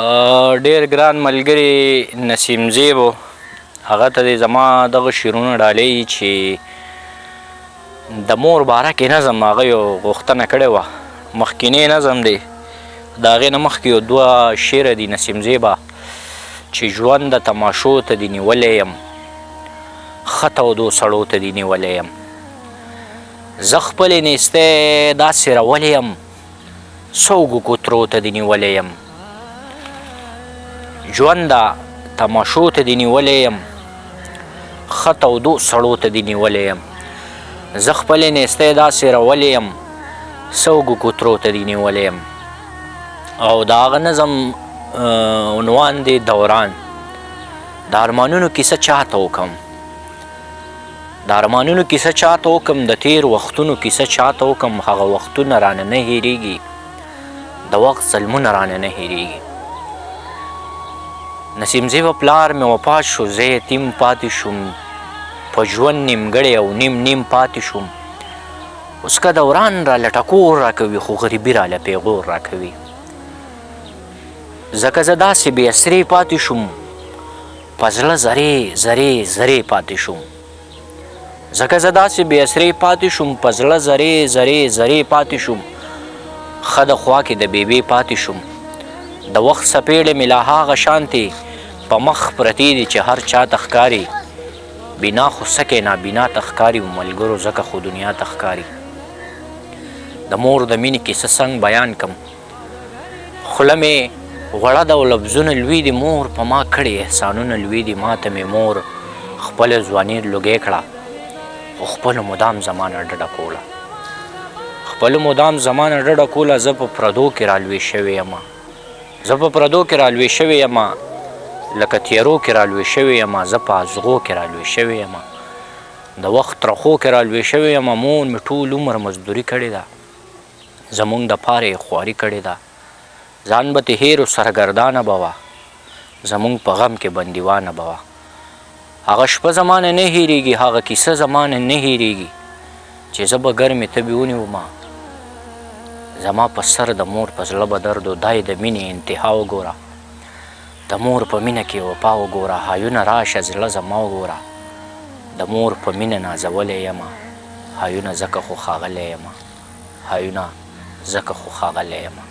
ډېر ګران ملګري نسیم زیب و، هغه ته دې زما دغه شعرونه ډالۍ چې د مور باره کې نظم هغه یو غوښتنه کړې وه. مخکینی نظم دی، د هغې نه مخکې یو دوه شعره دي نسیم زیبه چې ژوند د تماشو ته دې نیولی یم، ښه تودو سړو ته دې نیولی یم، زه خپلې نیستۍ داسې رولی یم، سوګو کوترو ته دې نیولی یم، ژوند د تماشو ته دې نیولی یم، ښه تودو سړو ته دې نیولی یم، زه خپلې نیستۍ داسې رولی یم، سوګو کوترو ته دې نیولی یم. او د هغه نظم عنوان دی دوران. د ارمانونو کیسه چاته وکم، د ارمانونو کیسه چاته وکم، د تیر وختونو کیسه چاته وکم، هغه وختونه رانه نه هیریږي، د وخت ظلمونه رانه نه هیریږي. نسیم زیبه پلار مې وفات شو، زه یتیم پاتې شوم، په ژوند نیمګړی او نیم پاتې شوم، اوس که دوران راله ټکور راکوي خو غریبي راله پیغور راکوي. ځکه زه داسې بې اسرې پاتې شوم، په زړه زرې پاتې شوم، ځکه زه داسې بې اسرې پاتې شوم، په زړه زرې پاتې شوم، ښه د خوا کې د بیبې پاتې شوم، د وخت څپېړې مې لا هغه شانتې په مخ پرتې دي چې هر چا ته ښکاري، بنا خو سکې نابینا ته ښکاري، ملګرو ځکه خو دنیا ته ښکاري. د مور د مینې کیسه څنګه بیان کم، خوله مې غوړه ده او لفظونه لوی دي، مور په ما کړي احسانونه لوی دي، ما ته مې مور خپله ځواني لوګۍ کړه، خو خپلو مدام زمانه ډډه کوله، خپلو مدام زمانه ډډه کوله، زه په پردو کې رالوی شوې یمه، زه په پردو کې رالوی شوې یمه، لکه تیارو کې رالوی شوې یمه، زه په ازغو کې رالوی شوې یمه، د وخت ترخو کې رالوی شوې یمه، مور مې ټول عمر مزدوري کړې ده، زمونږ د پاره یې خواري کړې ده، ځان به تې هیر و سرګردانه به وه، زمونږ په غم کې بندیوانه به وه. هغه شپه زمانه نه هیریږي، هغه کیسه زمانه نه هیریږي چې زه به ګرمې تبې ونیومه، زما په سر د مور په زړه به درد و، دا یې د مینې انتها وګوره، د مور په مینه کې وفا وګوره، هایونه راشه زړه زما وګوره، د مور په مینه نازولی یمه، هایونه ځکه خو ښاغلی یمه، هایونه ځکه خو ښاغلی یمه.